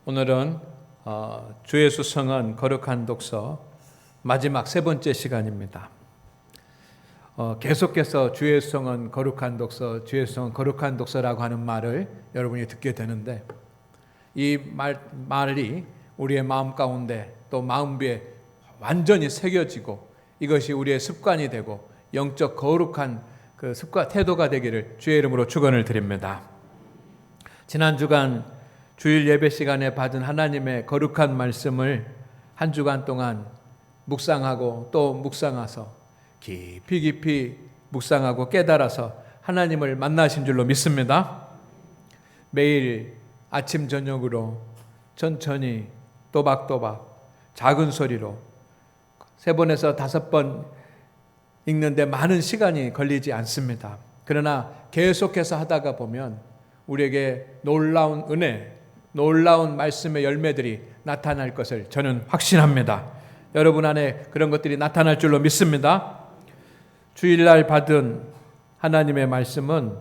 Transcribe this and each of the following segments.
오늘은 주 예수 성은 거룩한 독서 마지막 세 번째 시간입니다. 계속해서 주 예수 성은 거룩한 독서, 주 예수 성은 거룩한 독서라고 하는 말을 여러분이 듣게 되는데 이 말이 우리의 마음 가운데 또 마음비에 완전히 새겨지고 이것이 우리의 습관이 되고 영적 거룩한 그 습관 태도가 되기를 주의 이름으로 축원을 드립니다. 지난 주간 주일 예배 시간에 받은 하나님의 거룩한 말씀을 한 주간 동안 묵상하고 또 묵상해서 깊이 묵상하고 깨달아서 하나님을 만나신 줄로 믿습니다. 매일 아침 저녁으로 천천히 또박또박 작은 소리로 3번에서 5번 읽는데 많은 시간이 걸리지 않습니다. 그러나 계속해서 하다가 보면 우리에게 놀라운 은혜, 놀라운 말씀의 열매들이 나타날 것을 저는 확신합니다. 여러분 안에 그런 것들이 나타날 줄로 믿습니다. 주일날 받은 하나님의 말씀은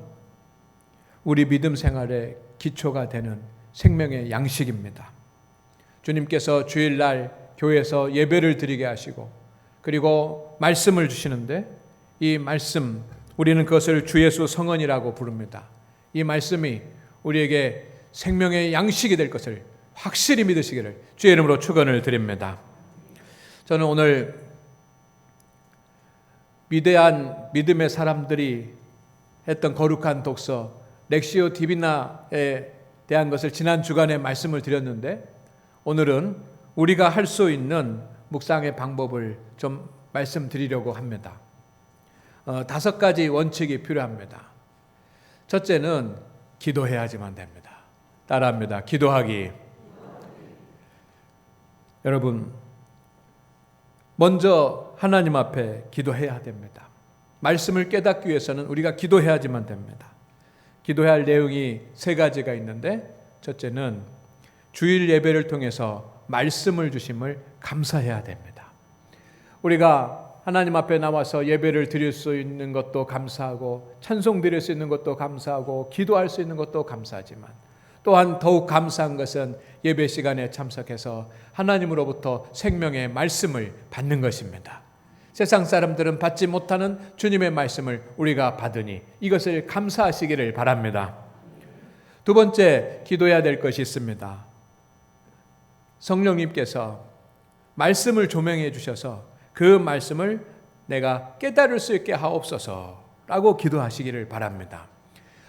우리 믿음 생활의 기초가 되는 생명의 양식입니다. 주님께서 주일날 교회에서 예배를 드리게 하시고 그리고 말씀을 주시는데 이 말씀, 우리는 그것을 주 예수 성언이라고 부릅니다. 이 말씀이 우리에게 생명의 양식이 될 것을 확실히 믿으시기를 주의 이름으로 축원을 드립니다. 저는 오늘 위대한 믿음의 사람들이 했던 거룩한 독서 렉시오 디비나에 대한 것을 지난 주간에 말씀을 드렸는데 오늘은 우리가 할 수 있는 묵상의 방법을 좀 말씀드리려고 합니다. 5가지 원칙이 필요합니다. 첫째는 기도해야지만 됩니다. 따라합니다. 기도하기. 여러분, 먼저 하나님 앞에 기도해야 됩니다. 말씀을 깨닫기 위해서는 우리가 기도해야지만 됩니다. 기도해야 할 내용이 3가지가 있는데 첫째는 주일 예배를 통해서 말씀을 주심을 감사해야 됩니다. 우리가 하나님 앞에 나와서 예배를 드릴 수 있는 것도 감사하고 찬송 드릴 수 있는 것도 감사하고 기도할 수 있는 것도 감사하지만 또한 더욱 감사한 것은 예배 시간에 참석해서 하나님으로부터 생명의 말씀을 받는 것입니다. 세상 사람들은 받지 못하는 주님의 말씀을 우리가 받으니 이것을 감사하시기를 바랍니다. 2번째, 기도해야 될 것이 있습니다. 성령님께서 말씀을 조명해 주셔서 그 말씀을 내가 깨달을 수 있게 하옵소서라고 기도하시기를 바랍니다.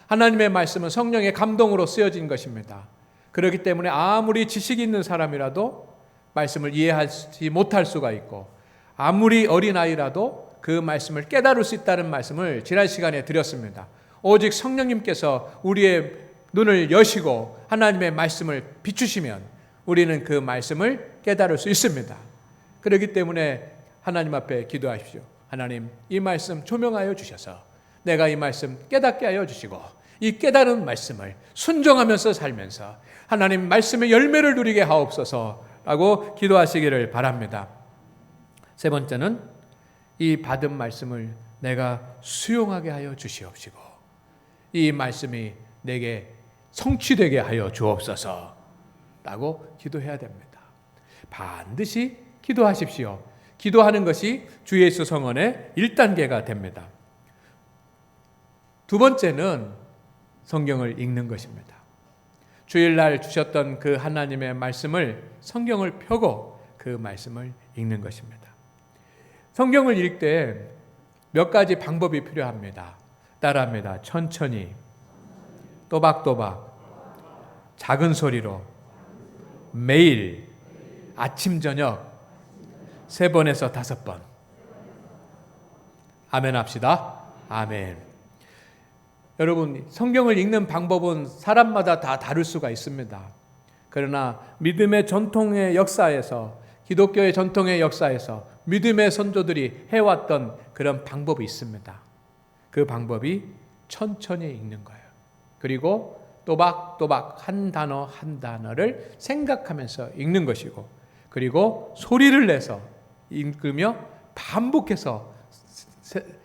하나님의 말씀은 성령의 감동으로 쓰여진 것입니다. 그렇기 때문에 아무리 지식이 있는 사람이라도 말씀을 이해하지 못할 수가 있고 아무리 어린아이라도 그 말씀을 깨달을 수 있다는 말씀을 지난 시간에 드렸습니다. 오직 성령님께서 우리의 눈을 여시고 하나님의 말씀을 비추시면 우리는 그 말씀을 깨달을 수 있습니다. 그렇기 때문에 하나님 앞에 기도하십시오. 하나님, 이 말씀 조명하여 주셔서 내가 이 말씀 깨닫게 하여 주시고 이 깨달은 말씀을 순종하면서 살면서 하나님 말씀의 열매를 누리게 하옵소서라고 기도하시기를 바랍니다. 3번째는 이 받은 말씀을 내가 수용하게 하여 주시옵시고 이 말씀이 내게 성취되게 하여 주옵소서라고 기도해야 됩니다. 반드시 기도하십시오. 기도하는 것이 주 예수 성언의 1단계가 됩니다. 2번째는 성경을 읽는 것입니다. 주일날 주셨던 그 하나님의 말씀을 성경을 펴고 그 말씀을 읽는 것입니다. 성경을 읽을 때 몇 가지 방법이 필요합니다. 따라합니다. 천천히, 또박또박, 작은 소리로, 매일, 아침 저녁 3번에서 5번. 아멘 합시다. 아멘. 여러분, 성경을 읽는 방법은 사람마다 다 다를 수가 있습니다. 그러나 믿음의 전통의 역사에서, 기독교의 전통의 역사에서 믿음의 선조들이 해왔던 그런 방법이 있습니다. 그 방법이 천천히 읽는 거예요. 그리고 또박또박 한 단어 한 단어를 생각하면서 읽는 것이고 그리고 소리를 내서 읽으며 반복해서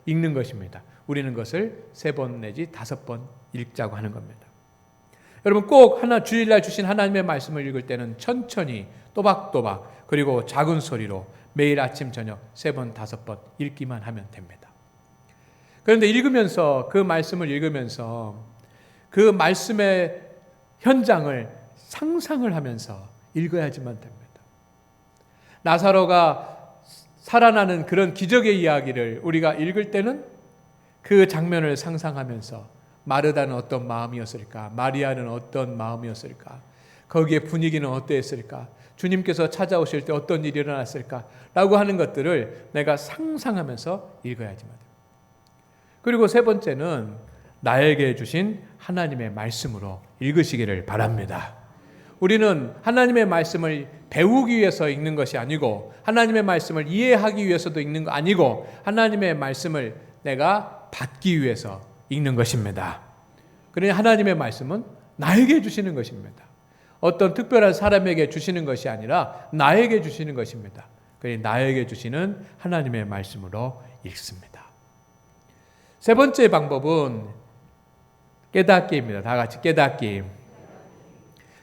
읽는 것입니다. 우리는 그것을 3번 내지 5번 읽자고 하는 겁니다. 여러분 꼭 주일날 주신 하나님의 말씀을 읽을 때는 천천히 또박또박 그리고 작은 소리로 매일 아침 저녁 3번 5번 읽기만 하면 됩니다. 그런데 그 말씀을 읽으면서 그 말씀의 현장을 상상을 하면서 읽어야지만 됩니다. 나사로가 살아나는 그런 기적의 이야기를 우리가 읽을 때는 그 장면을 상상하면서 마르다는 어떤 마음이었을까? 마리아는 어떤 마음이었을까? 거기에 분위기는 어땠을까? 주님께서 찾아오실 때 어떤 일이 일어났을까? 라고 하는 것들을 내가 상상하면서 읽어야지만 됩니다. 그리고 세 번째는 나에게 주신 하나님의 말씀으로 읽으시기를 바랍니다. 우리는 하나님의 말씀을 배우기 위해서 읽는 것이 아니고 하나님의 말씀을 이해하기 위해서도 읽는 거 아니고 하나님의 말씀을 내가 받기 위해서 읽는 것입니다. 그러니 하나님의 말씀은 나에게 주시는 것입니다. 어떤 특별한 사람에게 주시는 것이 아니라 나에게 주시는 것입니다. 그러니 나에게 주시는 하나님의 말씀으로 읽습니다. 세 번째 방법은 깨닫기입니다. 다 같이 깨닫기.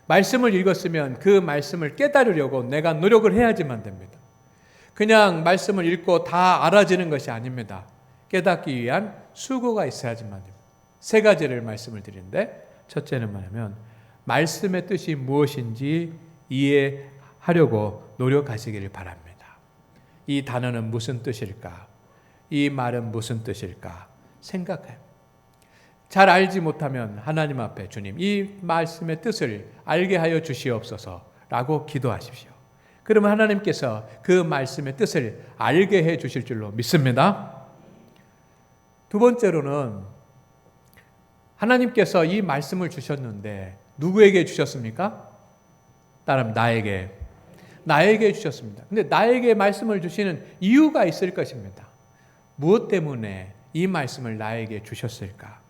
말씀을 읽었으면 그 말씀을 깨달으려고 내가 노력을 해야지만 됩니다. 그냥 말씀을 읽고 다 알아지는 것이 아닙니다. 깨닫기 위한 수고가 있어야지만 됩니다. 3가지를 말씀을 드리는데 첫째는 뭐냐면 말씀의 뜻이 무엇인지 이해하려고 노력하시기를 바랍니다. 이 단어는 무슨 뜻일까? 이 말은 무슨 뜻일까? 생각해요. 잘 알지 못하면 하나님 앞에 주님 이 말씀의 뜻을 알게 하여 주시옵소서라고 기도하십시오. 그러면 하나님께서 그 말씀의 뜻을 알게 해 주실 줄로 믿습니다. 두 번째로는 하나님께서 이 말씀을 주셨는데 누구에게 주셨습니까? 따라하면 나에게 주셨습니다. 근데 나에게 말씀을 주시는 이유가 있을 것입니다. 무엇 때문에 이 말씀을 나에게 주셨을까?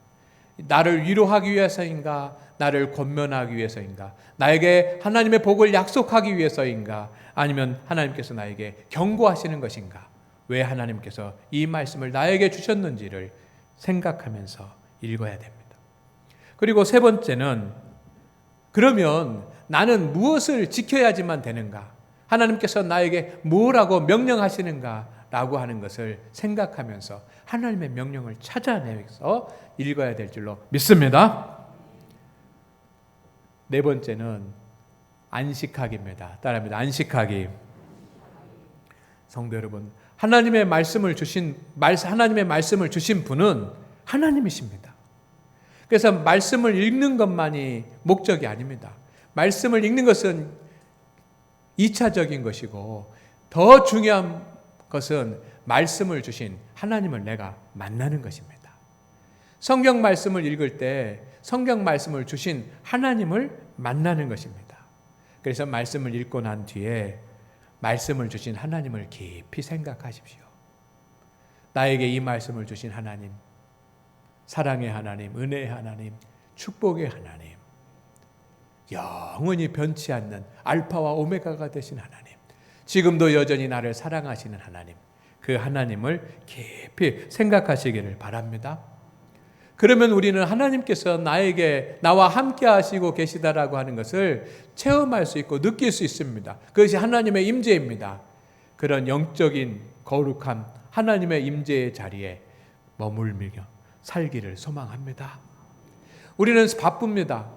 나를 위로하기 위해서인가? 나를 권면하기 위해서인가? 나에게 하나님의 복을 약속하기 위해서인가? 아니면 하나님께서 나에게 경고하시는 것인가? 왜 하나님께서 이 말씀을 나에게 주셨는지를 생각하면서 읽어야 됩니다. 그리고 세 번째는 그러면 나는 무엇을 지켜야지만 되는가? 하나님께서 나에게 뭐라고 명령하시는가? 라고 하는 것을 생각하면서 하나님의 명령을 찾아내서 읽어야 될 줄로 믿습니다. 네 번째는 안식하기입니다. 따라합니다. 안식하기. 성도 여러분, 하나님의 말씀을 주신 분은 하나님이십니다. 그래서 말씀을 읽는 것만이 목적이 아닙니다. 말씀을 읽는 것은 2차적인 것이고 더 중요한 것은 말씀을 주신 하나님을 내가 만나는 것입니다. 성경 말씀을 읽을 때 성경 말씀을 주신 하나님을 만나는 것입니다. 그래서 말씀을 읽고 난 뒤에 말씀을 주신 하나님을 깊이 생각하십시오. 나에게 이 말씀을 주신 하나님, 사랑의 하나님, 은혜의 하나님, 축복의 하나님, 영원히 변치 않는 알파와 오메가가 되신 하나님, 지금도 여전히 나를 사랑하시는 하나님, 그 하나님을 깊이 생각하시기를 바랍니다. 그러면 우리는 하나님께서 나와 함께 하시고 계시다라고 하는 것을 체험할 수 있고 느낄 수 있습니다. 그것이 하나님의 임재입니다. 그런 영적인 거룩한 하나님의 임재의 자리에 머물며 살기를 소망합니다. 우리는 바쁩니다.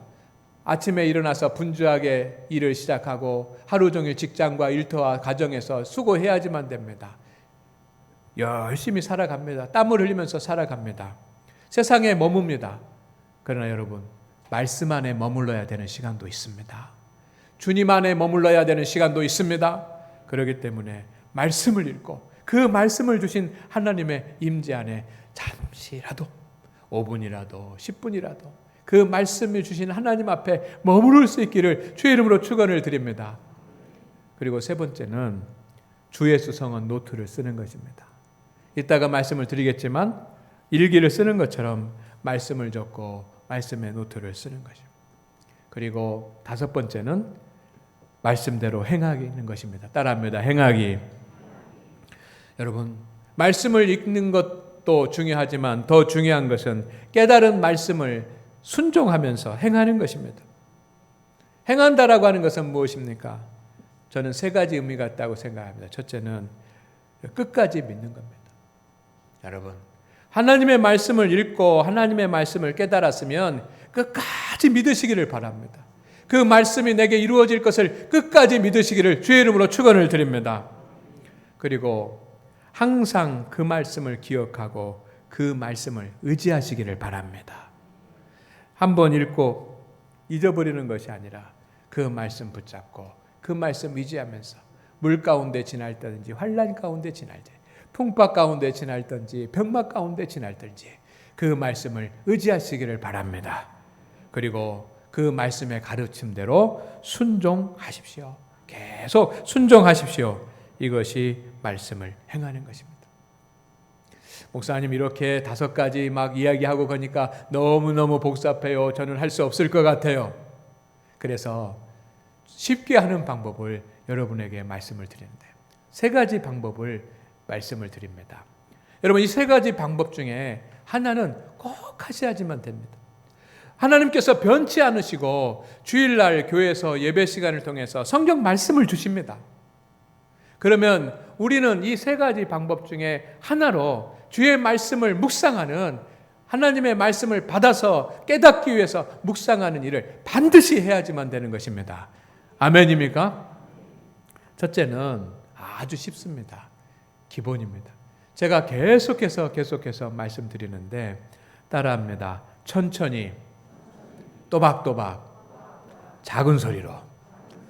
아침에 일어나서 분주하게 일을 시작하고 하루 종일 직장과 일터와 가정에서 수고해야지만 됩니다. 열심히 살아갑니다. 땀을 흘리면서 살아갑니다. 세상에 머뭅니다. 그러나 여러분, 말씀 안에 머물러야 되는 시간도 있습니다. 주님 안에 머물러야 되는 시간도 있습니다. 그렇기 때문에 말씀을 읽고 그 말씀을 주신 하나님의 임재 안에 잠시라도 5분이라도 10분이라도 그 말씀을 주신 하나님 앞에 머무를 수 있기를 주의 이름으로 축원을 드립니다. 그리고 세 번째는 주의 수성은 노트를 쓰는 것입니다. 이따가 말씀을 드리겠지만 일기를 쓰는 것처럼 말씀을 적고 말씀의 노트를 쓰는 것입니다. 그리고 5번째는 말씀대로 행하는 것입니다. 따라합니다. 행하기. 여러분, 말씀을 읽는 것도 중요하지만 더 중요한 것은 깨달은 말씀을 순종하면서 행하는 것입니다. 행한다라고 하는 것은 무엇입니까? 저는 세 가지 의미가 있다고 생각합니다. 첫째는 끝까지 믿는 겁니다. 여러분, 하나님의 말씀을 읽고 하나님의 말씀을 깨달았으면 끝까지 믿으시기를 바랍니다. 그 말씀이 내게 이루어질 것을 끝까지 믿으시기를 주의 이름으로 축원을 드립니다. 그리고 항상 그 말씀을 기억하고 그 말씀을 의지하시기를 바랍니다. 한번 읽고 잊어버리는 것이 아니라 그 말씀 붙잡고 그 말씀 의지하면서 물 가운데 지날 때든지 환난 가운데 지날 때 풍파 가운데 지날 든지 병막 가운데 지날 든지 그 말씀을 의지하시기를 바랍니다. 그리고 그 말씀의 가르침대로 순종하십시오. 계속 순종하십시오. 이것이 말씀을 행하는 것입니다. 목사님 이렇게 5가지 막 이야기하고 가니까 너무너무 복잡해요. 저는 할 수 없을 것 같아요. 그래서 쉽게 하는 방법을 여러분에게 말씀을 드리는데 3가지 방법을 말씀을 드립니다. 여러분 이 3가지 방법 중에 하나는 꼭 하셔야지만 됩니다. 하나님께서 변치 않으시고 주일날 교회에서 예배 시간을 통해서 성경 말씀을 주십니다. 그러면 우리는 이 3가지 방법 중에 하나로 주의 말씀을 묵상하는 하나님의 말씀을 받아서 깨닫기 위해서 묵상하는 일을 반드시 해야지만 되는 것입니다. 아멘입니까? 첫째는 아주 쉽습니다. 기본입니다. 제가 계속해서 말씀드리는데 따라합니다. 천천히 또박또박 작은 소리로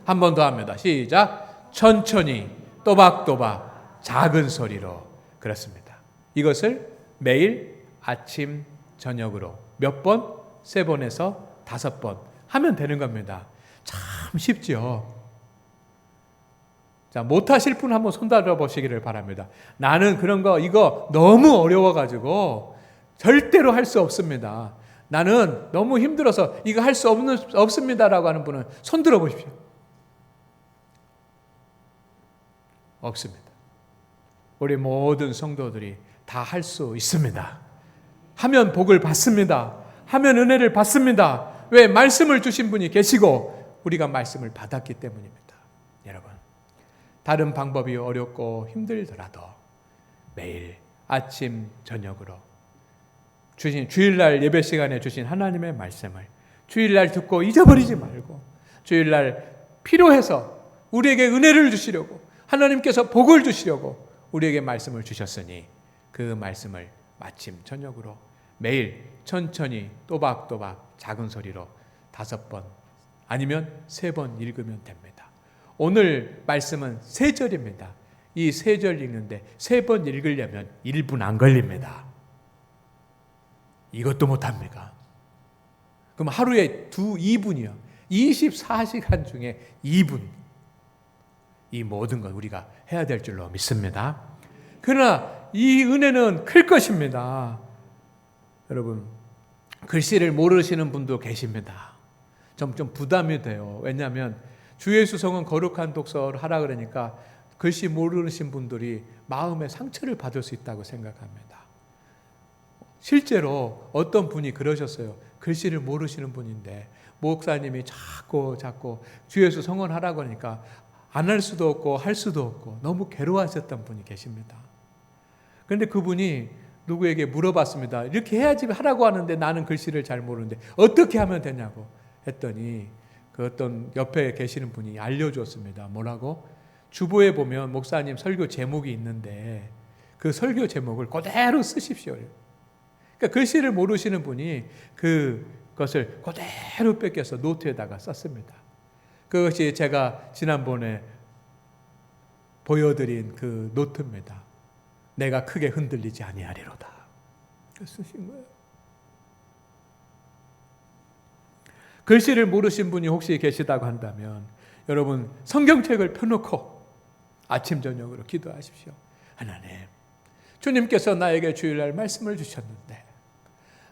한 번 더 합니다. 시작. 천천히 또박또박 작은 소리로. 그렇습니다. 이것을 매일 아침 저녁으로 몇 번? 3번에서 5번 하면 되는 겁니다. 참 쉽죠. 자, 못하실 분 한번 손 들어보시기를 바랍니다. 나는 그런 거 이거 너무 어려워가지고 절대로 할 수 없습니다. 나는 너무 힘들어서 이거 할 수 없습니다라고 하는 분은 손 들어보십시오. 없습니다. 우리 모든 성도들이 다 할 수 있습니다. 하면 복을 받습니다. 하면 은혜를 받습니다. 왜? 말씀을 주신 분이 계시고 우리가 말씀을 받았기 때문입니다. 여러분, 다른 방법이 어렵고 힘들더라도 매일 아침 저녁으로 주신 주일날 예배 시간에 주신 하나님의 말씀을 주일날 듣고 잊어버리지 말고 주일날 필요해서 우리에게 은혜를 주시려고 하나님께서 복을 주시려고 우리에게 말씀을 주셨으니 그 말씀을 아침 저녁으로 매일 천천히 또박또박 작은 소리로 5번 아니면 3번 읽으면 됩니다. 오늘 말씀은 3절입니다. 이 3절 읽는데 3번 읽으려면 1분 안 걸립니다. 이것도 못합니까? 그럼 하루에 2분이요. 24시간 중에 2분. 이 모든 걸 우리가 해야 될 줄로 믿습니다. 그러나 이 은혜는 클 것입니다. 여러분, 글씨를 모르시는 분도 계십니다. 좀 부담이 돼요. 왜냐하면 주 예수 성은 거룩한 독서를 하라 그러니까 글씨 모르신 분들이 마음의 상처를 받을 수 있다고 생각합니다. 실제로 어떤 분이 그러셨어요. 글씨를 모르시는 분인데 목사님이 자꾸 주 예수 성원하라고 하니까 안 할 수도 없고 할 수도 없고 너무 괴로워하셨던 분이 계십니다. 그런데 그분이 누구에게 물어봤습니다. 이렇게 해야지 하라고 하는데 나는 글씨를 잘 모르는데 어떻게 하면 되냐고 했더니 그 어떤 옆에 계시는 분이 알려줬습니다. 뭐라고? 주보에 보면 목사님 설교 제목이 있는데 그 설교 제목을 그대로 쓰십시오. 그러니까 글씨를 모르시는 분이 그것을 그대로 뺏겨서 노트에다가 썼습니다. 그것이 제가 지난번에 보여드린 그 노트입니다. 내가 크게 흔들리지 아니하리로다. 쓰신 거예요. 글씨를 모르신 분이 혹시 계시다고 한다면 여러분 성경책을 펴놓고 아침 저녁으로 기도하십시오. 하나님, 주님께서 나에게 주일날 말씀을 주셨는데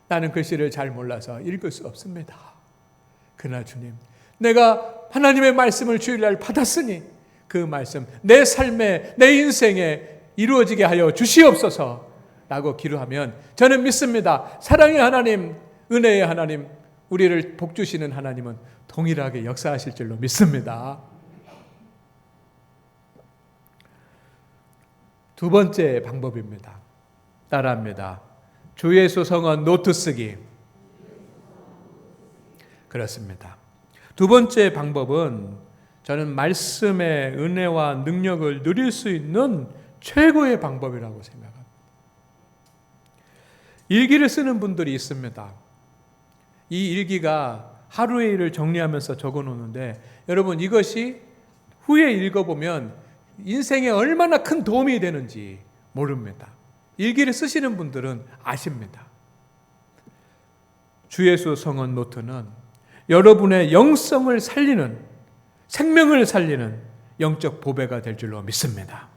나는 글씨를 잘 몰라서 읽을 수 없습니다. 그러나 주님, 내가 하나님의 말씀을 주일날 받았으니 그 말씀 내 삶에 내 인생에 이루어지게 하여 주시옵소서 라고 기도하면 저는 믿습니다. 사랑의 하나님, 은혜의 하나님, 우리를 복 주시는 하나님은 동일하게 역사하실 줄로 믿습니다. 두 번째 방법입니다. 따라합니다. 주 예수 성원 노트 쓰기. 그렇습니다. 두 번째 방법은 저는 말씀의 은혜와 능력을 누릴 수 있는 최고의 방법이라고 생각합니다. 일기를 쓰는 분들이 있습니다. 이 일기가 하루의 일을 정리하면서 적어 놓는데 여러분 이것이 후에 읽어보면 인생에 얼마나 큰 도움이 되는지 모릅니다. 일기를 쓰시는 분들은 아십니다. 주 예수 성원 노트는 여러분의 영성을 살리는, 생명을 살리는 영적 보배가 될 줄로 믿습니다.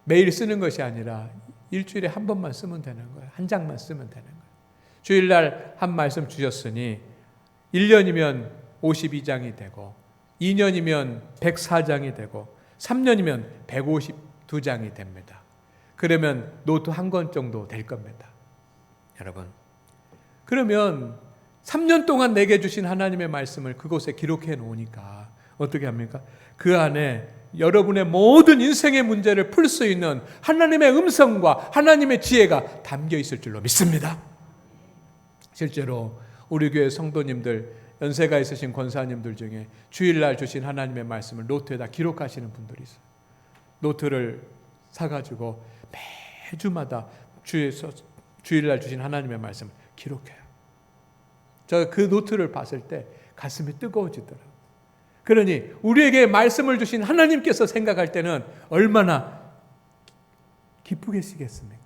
매일 쓰는 것이 아니라 일주일에 한 번만 쓰면 되는 거예요. 한 장만 쓰면 되는 거예요. 주일날 한 말씀 주셨으니 1년이면 52장이 되고 2년이면 104장이 되고 3년이면 152장이 됩니다. 그러면 노트 한 권 정도 될 겁니다. 여러분, 그러면 3년 동안 내게 주신 하나님의 말씀을 그곳에 기록해 놓으니까 어떻게 합니까? 그 안에 여러분의 모든 인생의 문제를 풀 수 있는 하나님의 음성과 하나님의 지혜가 담겨 있을 줄로 믿습니다. 실제로 우리 교회 성도님들, 연세가 있으신 권사님들 중에 주일날 주신 하나님의 말씀을 노트에다 기록하시는 분들이 있어요. 노트를 사가지고 매주마다 주일날 주신 하나님의 말씀을 기록해요. 저 그 노트를 봤을 때 가슴이 뜨거워지더라고요. 그러니 우리에게 말씀을 주신 하나님께서 생각할 때는 얼마나 기쁘겠습니까?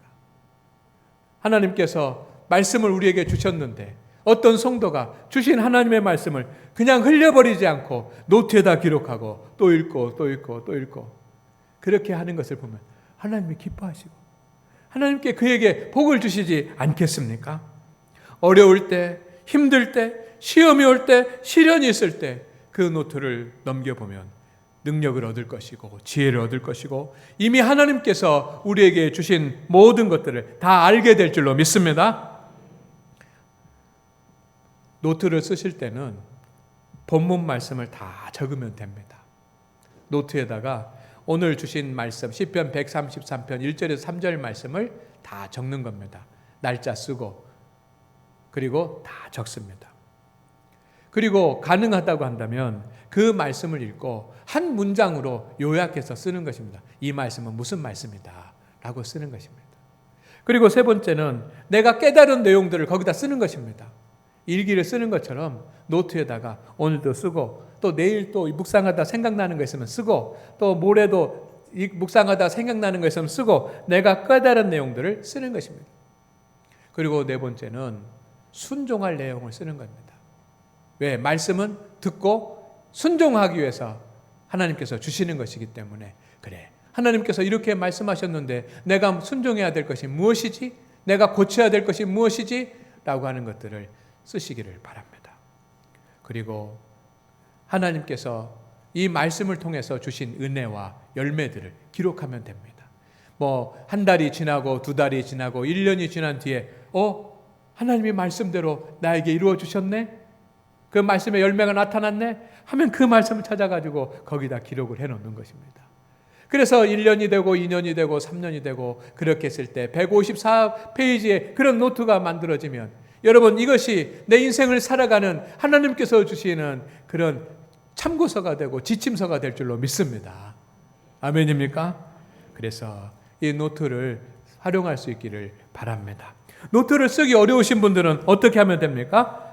하나님께서 말씀을 우리에게 주셨는데 어떤 성도가 주신 하나님의 말씀을 그냥 흘려버리지 않고 노트에다 기록하고 또 읽고 또 읽고 또 읽고 그렇게 하는 것을 보면 하나님이 기뻐하시고 하나님께 그에게 복을 주시지 않겠습니까? 어려울 때, 힘들 때, 시험이 올 때, 시련이 있을 때 그 노트를 넘겨보면 능력을 얻을 것이고 지혜를 얻을 것이고 이미 하나님께서 우리에게 주신 모든 것들을 다 알게 될 줄로 믿습니다. 노트를 쓰실 때는 본문 말씀을 다 적으면 됩니다. 노트에다가 오늘 주신 말씀 시편 133편 1절에서 3절 말씀을 다 적는 겁니다. 날짜 쓰고 그리고 다 적습니다. 그리고 가능하다고 한다면 그 말씀을 읽고 한 문장으로 요약해서 쓰는 것입니다. 이 말씀은 무슨 말씀이다 라고 쓰는 것입니다. 그리고 세 번째는 내가 깨달은 내용들을 거기다 쓰는 것입니다. 일기를 쓰는 것처럼 노트에다가 오늘도 쓰고 또 내일 또 묵상하다 생각나는 거 있으면 쓰고 또 모레도 묵상하다 생각나는 거 있으면 쓰고 내가 깨달은 내용들을 쓰는 것입니다. 그리고 네 번째는 순종할 내용을 쓰는 겁니다. 왜? 말씀은 듣고 순종하기 위해서 하나님께서 주시는 것이기 때문에 그래, 하나님께서 이렇게 말씀하셨는데 내가 순종해야 될 것이 무엇이지? 내가 고쳐야 될 것이 무엇이지? 라고 하는 것들을 쓰시기를 바랍니다. 그리고 하나님께서 이 말씀을 통해서 주신 은혜와 열매들을 기록하면 됩니다. 한 달이 지나고 두 달이 지나고 1년이 지난 뒤에 하나님의 말씀대로 나에게 이루어 주셨네? 그 말씀의 열매가 나타났네? 하면 그 말씀을 찾아가지고 거기다 기록을 해놓는 것입니다. 그래서 1년이 되고 2년이 되고 3년이 되고 그렇게 했을 때 154페이지의 그런 노트가 만들어지면 여러분 이것이 내 인생을 살아가는 하나님께서 주시는 그런 참고서가 되고 지침서가 될 줄로 믿습니다. 아멘입니까? 그래서 이 노트를 활용할 수 있기를 바랍니다. 노트를 쓰기 어려우신 분들은 어떻게 하면 됩니까?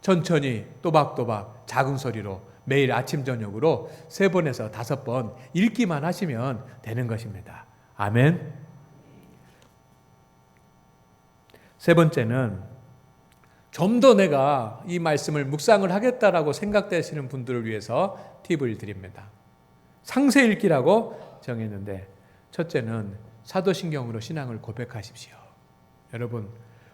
천천히 또박또박 작은 소리로 매일 아침 저녁으로 3번에서 5번 읽기만 하시면 되는 것입니다. 아멘. 세 번째는 좀 더 내가 이 말씀을 묵상을 하겠다라고 생각되시는 분들을 위해서 팁을 드립니다. 상세 읽기라고 정했는데 첫째는 사도신경으로 신앙을 고백하십시오. 여러분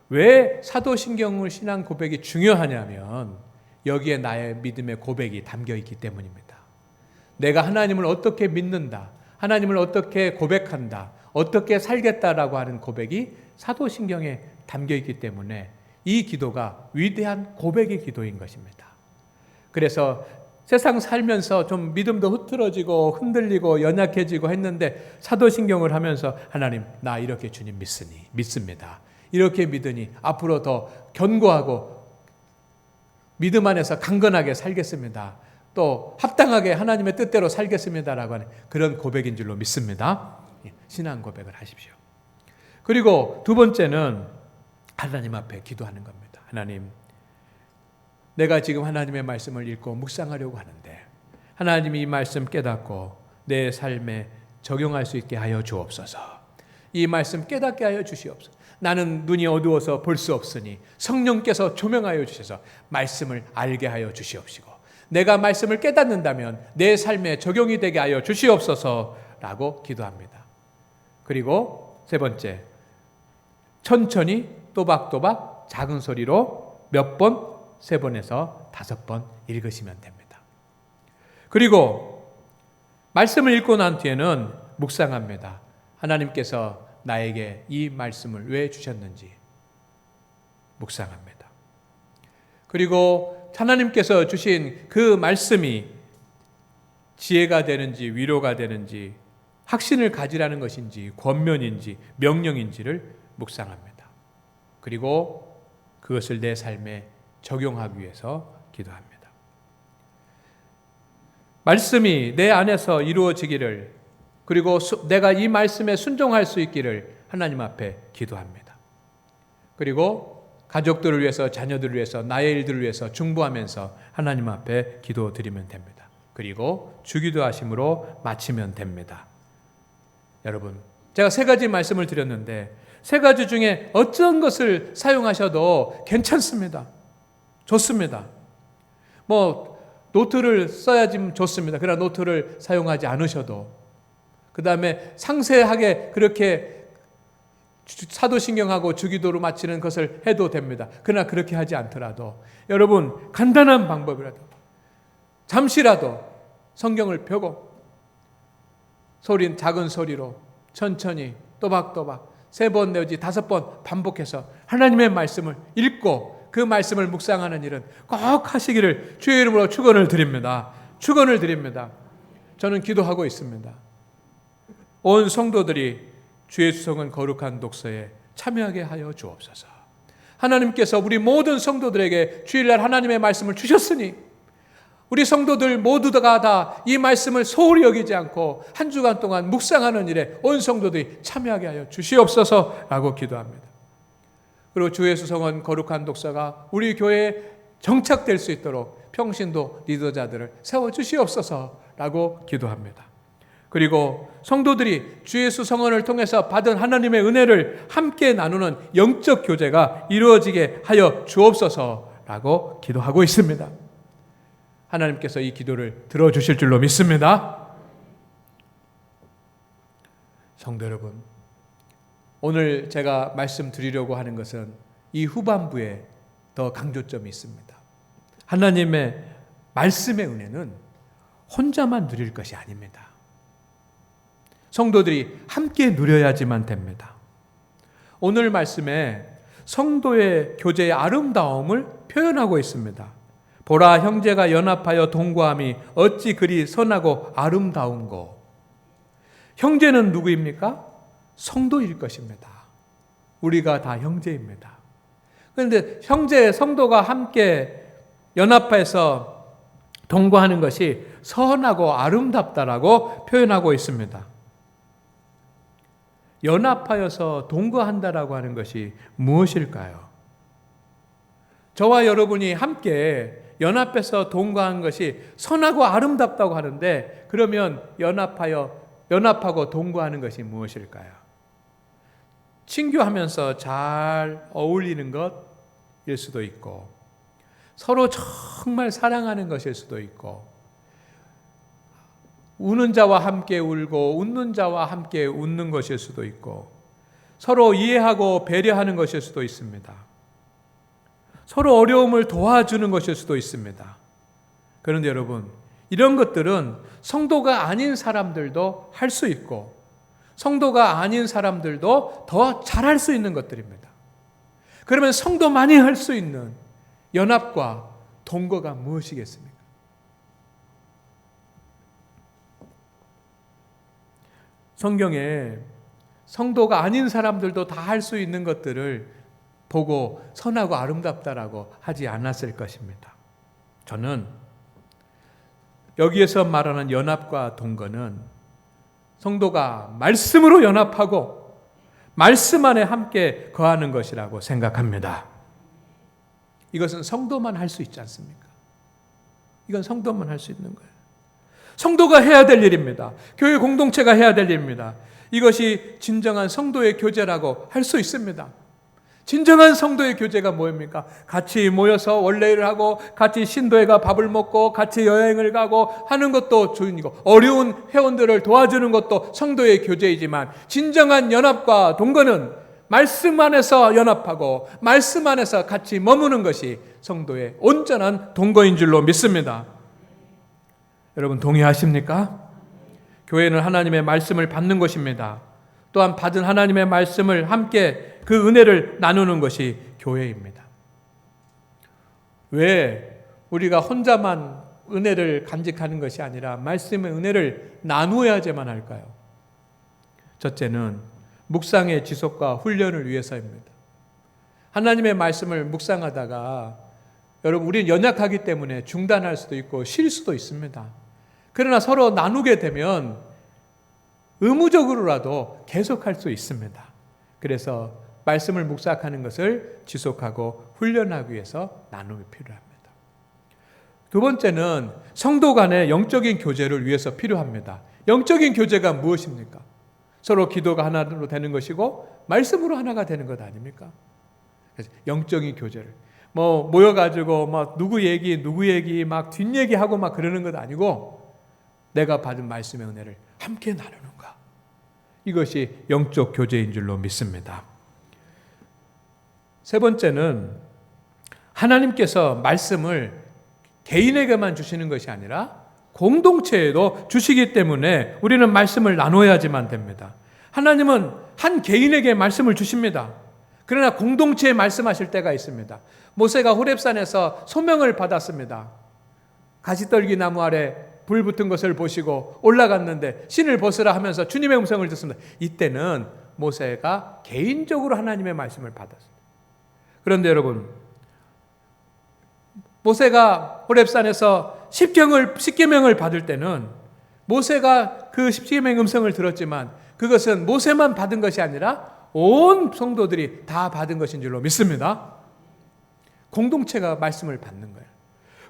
왜 사도신경을 신앙 고백이 중요하냐면 여기에 나의 믿음의 고백이 담겨 있기 때문입니다. 내가 하나님을 어떻게 믿는다, 하나님을 어떻게 고백한다, 어떻게 살겠다라고 하는 고백이 사도신경에 담겨 있기 때문에 이 기도가 위대한 고백의 기도인 것입니다. 그래서 세상 살면서 좀 믿음도 흐트러지고 흔들리고 연약해지고 했는데 사도신경을 하면서 하나님, 나 이렇게 주님 믿습니다. 이렇게 믿으니 앞으로 더 견고하고 믿음 안에서 강건하게 살겠습니다. 또 합당하게 하나님의 뜻대로 살겠습니다라고 하는 그런 고백인 줄로 믿습니다. 신앙 고백을 하십시오. 그리고 두 번째는 하나님 앞에 기도하는 겁니다. 하나님, 내가 지금 하나님의 말씀을 읽고 묵상하려고 하는데 하나님이 이 말씀 깨닫고 내 삶에 적용할 수 있게 하여 주옵소서. 이 말씀 깨닫게 하여 주시옵소서. 나는 눈이 어두워서 볼 수 없으니 성령께서 조명하여 주셔서 말씀을 알게 하여 주시옵시고, 내가 말씀을 깨닫는다면 내 삶에 적용이 되게 하여 주시옵소서라고 기도합니다. 그리고 세 번째, 천천히 또박또박 작은 소리로 몇 번, 3번에서 5번 읽으시면 됩니다. 그리고 말씀을 읽고 난 뒤에는 묵상합니다. 하나님께서 나에게 이 말씀을 왜 주셨는지 묵상합니다. 그리고 하나님께서 주신 그 말씀이 지혜가 되는지 위로가 되는지 확신을 가지라는 것인지 권면인지 명령인지를 묵상합니다. 그리고 그것을 내 삶에 적용하기 위해서 기도합니다. 말씀이 내 안에서 이루어지기를, 그리고 내가 이 말씀에 순종할 수 있기를 하나님 앞에 기도합니다. 그리고 가족들을 위해서, 자녀들을 위해서, 나의 일들을 위해서 중보하면서 하나님 앞에 기도드리면 됩니다. 그리고 주기도하심으로 마치면 됩니다. 여러분, 제가 3가지 말씀을 드렸는데 3가지 중에 어떤 것을 사용하셔도 괜찮습니다. 좋습니다. 노트를 써야지 좋습니다. 그러나 노트를 사용하지 않으셔도, 그 다음에 상세하게 그렇게 사도신경하고 주기도로 마치는 것을 해도 됩니다. 그러나 그렇게 하지 않더라도 여러분, 간단한 방법이라도 잠시라도 성경을 펴고 작은 소리로 천천히 또박또박 3번 내지 5번 반복해서 하나님의 말씀을 읽고 그 말씀을 묵상하는 일은 꼭 하시기를 주의 이름으로 축원을 드립니다. 축원을 드립니다. 저는 기도하고 있습니다. 온 성도들이 주의 수성은 거룩한 독서에 참여하게 하여 주옵소서. 하나님께서 우리 모든 성도들에게 주일날 하나님의 말씀을 주셨으니 우리 성도들 모두가 다 이 말씀을 소홀히 여기지 않고 한 주간 동안 묵상하는 일에 온 성도들이 참여하게 하여 주시옵소서라고 기도합니다. 그리고 주의 수성은 거룩한 독서가 우리 교회에 정착될 수 있도록 평신도 리더자들을 세워주시옵소서라고 기도합니다. 그리고 성도들이 주의 수성원을 통해서 받은 하나님의 은혜를 함께 나누는 영적 교제가 이루어지게 하여 주옵소서라고 기도하고 있습니다. 하나님께서 이 기도를 들어주실 줄로 믿습니다. 성도 여러분, 오늘 제가 말씀드리려고 하는 것은 이 후반부에 더 강조점이 있습니다. 하나님의 말씀의 은혜는 혼자만 누릴 것이 아닙니다. 성도들이 함께 누려야지만 됩니다. 오늘 말씀에 성도의 교제의 아름다움을 표현하고 있습니다. 보라, 형제가 연합하여 동거함이 어찌 그리 선하고 아름다운고. 형제는 누구입니까? 성도일 것입니다. 우리가 다 형제입니다. 그런데 성도가 함께 연합해서 동거하는 것이 선하고 아름답다라고 표현하고 있습니다. 연합하여서 동거한다라고 하는 것이 무엇일까요? 저와 여러분이 함께 연합해서 동거한 것이 선하고 아름답다고 하는데, 그러면 연합하고 동거하는 것이 무엇일까요? 친교하면서 잘 어울리는 것일 수도 있고, 서로 정말 사랑하는 것일 수도 있고, 우는 자와 함께 울고 웃는 자와 함께 웃는 것일 수도 있고, 서로 이해하고 배려하는 것일 수도 있습니다. 서로 어려움을 도와주는 것일 수도 있습니다. 그런데 여러분, 이런 것들은 성도가 아닌 사람들도 할 수 있고, 성도가 아닌 사람들도 더 잘할 수 있는 것들입니다. 그러면 성도만이 할 수 있는 연합과 동거가 무엇이겠습니까? 성경에 성도가 아닌 사람들도 다 할 수 있는 것들을 보고 선하고 아름답다라고 하지 않았을 것입니다. 저는 여기에서 말하는 연합과 동거는 성도가 말씀으로 연합하고 말씀 안에 함께 거하는 것이라고 생각합니다. 이것은 성도만 할 수 있지 않습니까? 이건 성도만 할 수 있는 거예요. 성도가 해야 될 일입니다. 교회 공동체가 해야 될 일입니다. 이것이 진정한 성도의 교제라고 할 수 있습니다. 진정한 성도의 교제가 뭐입니까? 같이 모여서 원래일을 하고 같이 신도회가 밥을 먹고 같이 여행을 가고 하는 것도 주인이고 어려운 회원들을 도와주는 것도 성도의 교제이지만 진정한 연합과 동거는 말씀 안에서 연합하고 말씀 안에서 같이 머무는 것이 성도의 온전한 동거인 줄로 믿습니다. 여러분 동의하십니까? 교회는 하나님의 말씀을 받는 것입니다. 또한 받은 하나님의 말씀을 함께 그 은혜를 나누는 것이 교회입니다. 왜 우리가 혼자만 은혜를 간직하는 것이 아니라 말씀의 은혜를 나누어야지만 할까요? 첫째는 묵상의 지속과 훈련을 위해서입니다. 하나님의 말씀을 묵상하다가 여러분 우리는 연약하기 때문에 중단할 수도 있고 쉴 수도 있습니다. 그러나 서로 나누게 되면 의무적으로라도 계속할 수 있습니다. 그래서 말씀을 묵상하는 것을 지속하고 훈련하기 위해서 나눔이 필요합니다. 두 번째는 성도 간의 영적인 교제를 위해서 필요합니다. 영적인 교제가 무엇입니까? 서로 기도가 하나로 되는 것이고 말씀으로 하나가 되는 것 아닙니까? 그래서 영적인 교제를 모여가지고 막 누구 얘기 막 뒷얘기하고 막 그러는 것 아니고 내가 받은 말씀의 은혜를 함께 나누는가. 이것이 영적 교제인 줄로 믿습니다. 세 번째는 하나님께서 말씀을 개인에게만 주시는 것이 아니라 공동체에도 주시기 때문에 우리는 말씀을 나눠야지만 됩니다. 하나님은 한 개인에게 말씀을 주십니다. 그러나 공동체에 말씀하실 때가 있습니다. 모세가 호렙산에서 소명을 받았습니다. 가시떨기 나무 아래 불 붙은 것을 보시고 올라갔는데 신을 벗으라 하면서 주님의 음성을 듣습니다. 이때는 모세가 개인적으로 하나님의 말씀을 받았습니다. 그런데 여러분, 모세가 호렙산에서 십계명을 받을 때는 모세가 그 십계명의 음성을 들었지만 그것은 모세만 받은 것이 아니라 온 성도들이 다 받은 것인 줄로 믿습니다. 공동체가 말씀을 받는 거예요.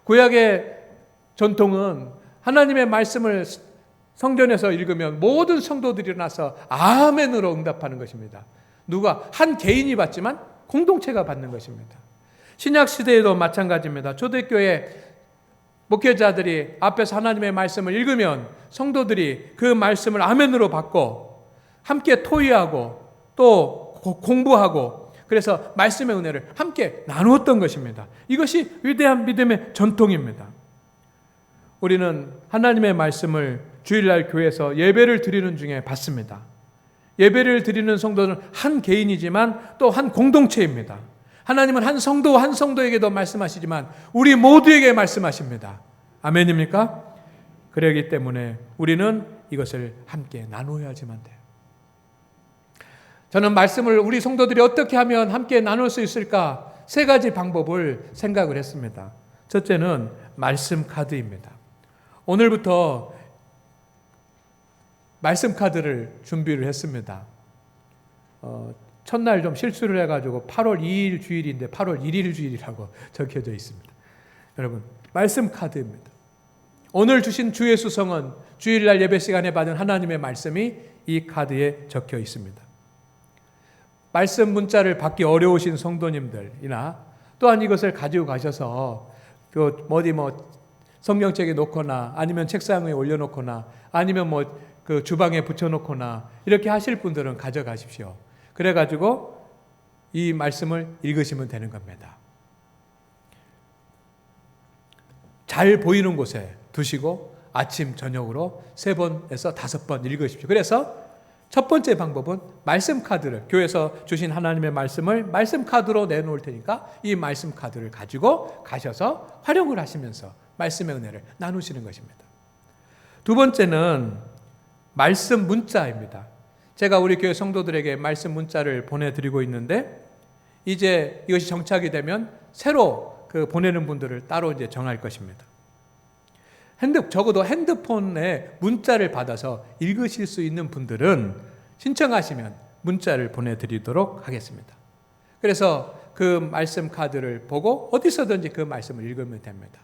구약의 전통은 하나님의 말씀을 성전에서 읽으면 모든 성도들이 일어나서 아멘으로 응답하는 것입니다. 누가 한 개인이 받지만 공동체가 받는 것입니다. 신약 시대에도 마찬가지입니다. 초대교회 목회자들이 앞에서 하나님의 말씀을 읽으면 성도들이 그 말씀을 아멘으로 받고 함께 토의하고 또 공부하고 그래서 말씀의 은혜를 함께 나누었던 것입니다. 이것이 위대한 믿음의 전통입니다. 우리는 하나님의 말씀을 주일날 교회에서 예배를 드리는 중에 받습니다. 예배를 드리는 성도는 한 개인이지만 또 한 공동체입니다. 하나님은 한 성도에게도 말씀하시지만 우리 모두에게 말씀하십니다. 아멘입니까? 그러기 때문에 우리는 이것을 함께 나누어야지만 돼요. 저는 말씀을 우리 성도들이 어떻게 하면 함께 나눌 수 있을까? 세 가지 방법을 생각을 했습니다. 첫째는 말씀 카드입니다. 오늘부터 말씀 카드를 준비를 했습니다. 첫날 좀 실수를 해가지고 8월 2일 주일인데 8월 1일 주일이라고 적혀져 있습니다. 여러분, 말씀 카드입니다. 오늘 주신 주의 수성은 주일날 예배 시간에 받은 하나님의 말씀이 이 카드에 적혀 있습니다. 말씀 문자를 받기 어려우신 성도님들이나 또한 이것을 가지고 가셔서 어디 성경책에 놓거나 아니면 책상 위에 올려놓거나 아니면 그 주방에 붙여놓거나 이렇게 하실 분들은 가져가십시오. 그래가지고 이 말씀을 읽으시면 되는 겁니다. 잘 보이는 곳에 두시고 아침 저녁으로 3번에서 5번 읽으십시오. 그래서 첫 번째 방법은 말씀 카드를, 교회에서 주신 하나님의 말씀을 말씀 카드로 내놓을 테니까 이 말씀 카드를 가지고 가셔서 활용을 하시면서 말씀의 은혜를 나누시는 것입니다. 두 번째는 말씀 문자입니다. 제가 우리 교회 성도들에게 말씀 문자를 보내드리고 있는데, 이제 이것이 정착이 되면 새로 그 보내는 분들을 따로 이제 정할 것입니다. 적어도 핸드폰에 문자를 받아서 읽으실 수 있는 분들은 신청하시면 문자를 보내드리도록 하겠습니다. 그래서 그 말씀 카드를 보고 어디서든지 그 말씀을 읽으면 됩니다.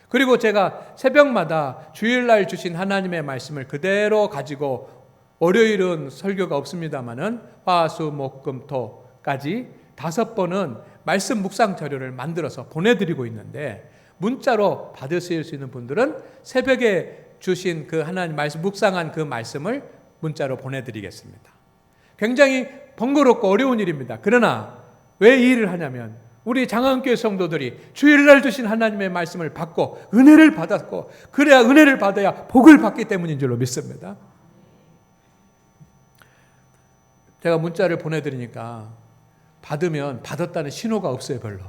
그리고 제가 새벽마다 주일날 주신 하나님의 말씀을 그대로 가지고, 월요일은 설교가 없습니다마는 화, 수, 목, 금, 토까지 5번은 말씀 묵상 자료를 만들어서 보내드리고 있는데, 문자로 받으실 수 있는 분들은 새벽에 주신 그 하나님 말씀, 묵상한 그 말씀을 문자로 보내드리겠습니다. 굉장히 번거롭고 어려운 일입니다. 그러나 왜 이 일을 하냐면, 우리 장안교회 성도들이 주일날 주신 하나님의 말씀을 받고 은혜를 받았고, 그래야 은혜를 받아야 복을 받기 때문인 줄로 믿습니다. 제가 문자를 보내드리니까 받으면 받았다는 신호가 없어요, 별로.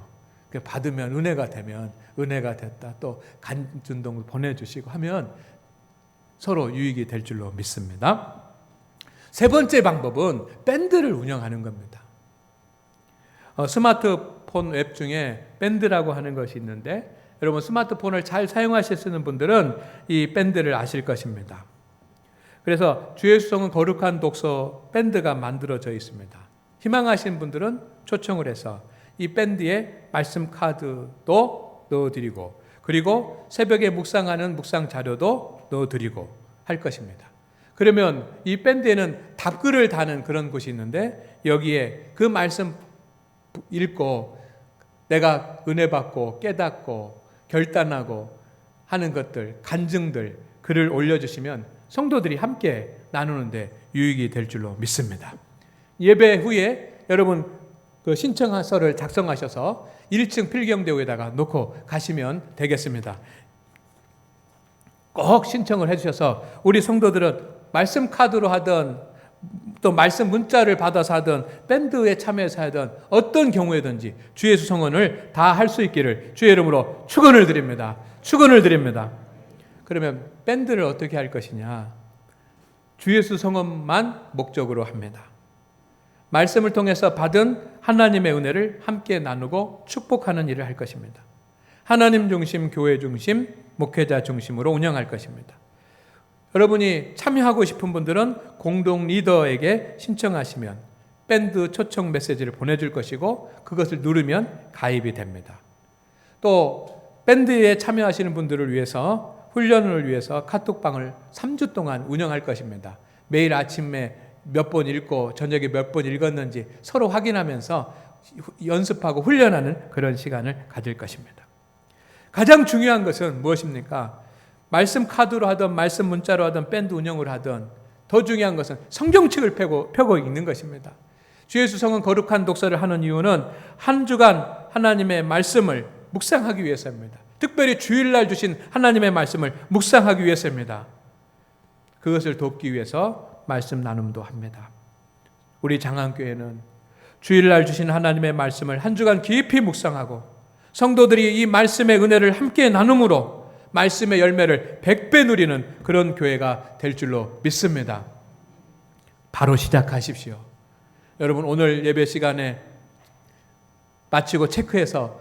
받으면 은혜가 되면 은혜가 됐다, 또 간준동을 보내주시고 하면 서로 유익이 될 줄로 믿습니다. 세 번째 방법은 밴드를 운영하는 겁니다. 스마트폰 앱 중에 밴드라고 하는 것이 있는데, 여러분 스마트폰을 잘 사용하실 수 있는 분들은 이 밴드를 아실 것입니다. 그래서 주의 수성은 거룩한 독서 밴드가 만들어져 있습니다. 희망하신 분들은 초청을 해서 이 밴드에 말씀 카드도 넣어드리고, 그리고 새벽에 묵상하는 묵상 자료도 넣어드리고 할 것입니다. 그러면 이 밴드에는 답글을 다는 그런 곳이 있는데, 여기에 그 말씀 읽고 내가 은혜 받고 깨닫고 결단하고 하는 것들, 간증들, 글을 올려주시면 성도들이 함께 나누는데 유익이 될 줄로 믿습니다. 예배 후에 여러분 그 신청서를 작성하셔서 1층 필경대우에다가 놓고 가시면 되겠습니다. 꼭 신청을 해주셔서 우리 성도들은 말씀 카드로 하든 또 말씀 문자를 받아서 하든 밴드에 참여해서 하든 어떤 경우에든지 주의 수성원을 다 할 수 있기를 주의 이름으로 축원을 드립니다. 축원을 드립니다. 그러면 밴드를 어떻게 할 것이냐? 주의 수성원만 목적으로 합니다. 말씀을 통해서 받은 하나님의 은혜를 함께 나누고 축복하는 일을 할 것입니다. 하나님 중심, 교회 중심, 목회자 중심으로 운영할 것입니다. 여러분이 참여하고 싶은 분들은 공동 리더에게 신청하시면 밴드 초청 메시지를 보내줄 것이고, 그것을 누르면 가입이 됩니다. 또 밴드에 참여하시는 분들을 위해서, 훈련을 위해서 카톡방을 3주 동안 운영할 것입니다. 매일 아침에 몇 번 읽고 저녁에 몇 번 읽었는지 서로 확인하면서 연습하고 훈련하는 그런 시간을 가질 것입니다. 가장 중요한 것은 무엇입니까? 말씀 카드로 하든 말씀 문자로 하든 밴드 운영을 하든 더 중요한 것은 성경책을 펴고 읽는 것입니다. 주의 수성은 거룩한 독서를 하는 이유는 한 주간 하나님의 말씀을 묵상하기 위해서입니다. 특별히 주일날 주신 하나님의 말씀을 묵상하기 위해서입니다. 그것을 돕기 위해서 말씀 나눔도 합니다. 우리 장안교회는 주일날 주신 하나님의 말씀을 한 주간 깊이 묵상하고 성도들이 이 말씀의 은혜를 함께 나눔으로 말씀의 열매를 100배 누리는 그런 교회가 될 줄로 믿습니다. 바로 시작하십시오. 여러분 오늘 예배 시간에 마치고 체크해서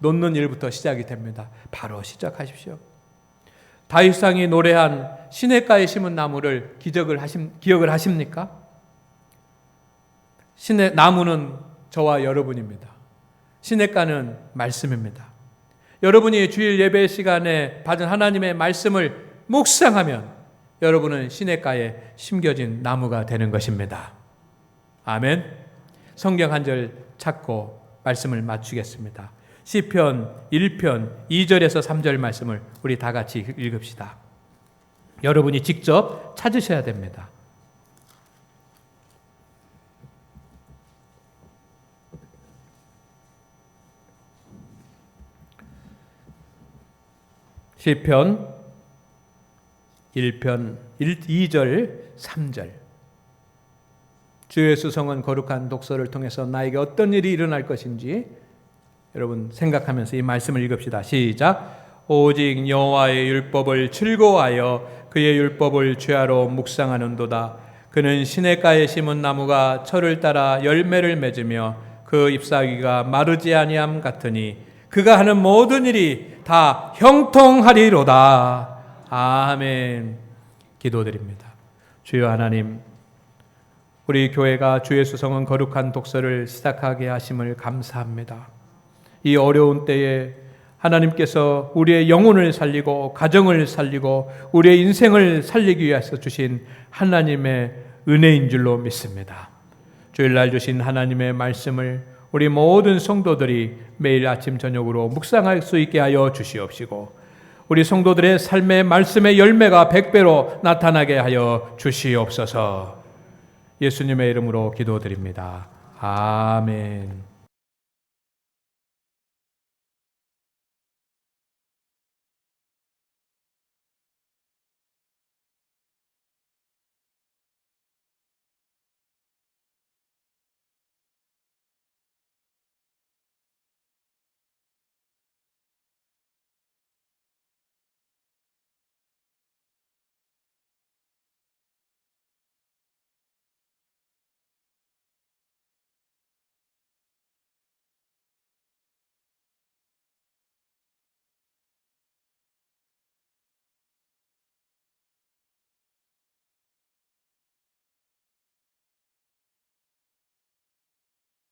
놓는 일부터 시작이 됩니다. 바로 시작하십시오. 다윗상이 노래한 시냇가에 심은 나무를 기억을 하십니까? 나무는 저와 여러분입니다. 시냇가는 말씀입니다. 여러분이 주일 예배 시간에 받은 하나님의 말씀을 묵상하면 여러분은 시냇가에 심겨진 나무가 되는 것입니다. 아멘. 성경 한 절 찾고 말씀을 맞추겠습니다. 시편 1편 2절에서 3절 말씀을 우리 다 같이 읽읍시다. 여러분이 직접 찾으셔야 됩니다. 시편 1편 2절 3절 주의 수성은 거룩한 독서를 통해서 나에게 어떤 일이 일어날 것인지 여러분 생각하면서 이 말씀을 읽읍시다. 시작. 오직 여호와의 율법을 즐거워하여 그의 율법을 죄하러 묵상하는도다. 그는 시냇가에 심은 나무가 철을 따라 열매를 맺으며 그 잎사귀가 마르지 아니함 같으니 그가 하는 모든 일이 다 형통하리로다. 아멘. 기도드립니다. 주여 하나님, 우리 교회가 주의 수성은 거룩한 독서를 시작하게 하심을 감사합니다. 이 어려운 때에 하나님께서 우리의 영혼을 살리고 가정을 살리고 우리의 인생을 살리기 위해서 주신 하나님의 은혜인 줄로 믿습니다. 주일날 주신 하나님의 말씀을 우리 모든 성도들이 매일 아침 저녁으로 묵상할 수 있게 하여 주시옵시고 우리 성도들의 삶의 말씀의 열매가 100배로 나타나게 하여 주시옵소서. 예수님의 이름으로 기도드립니다. 아멘.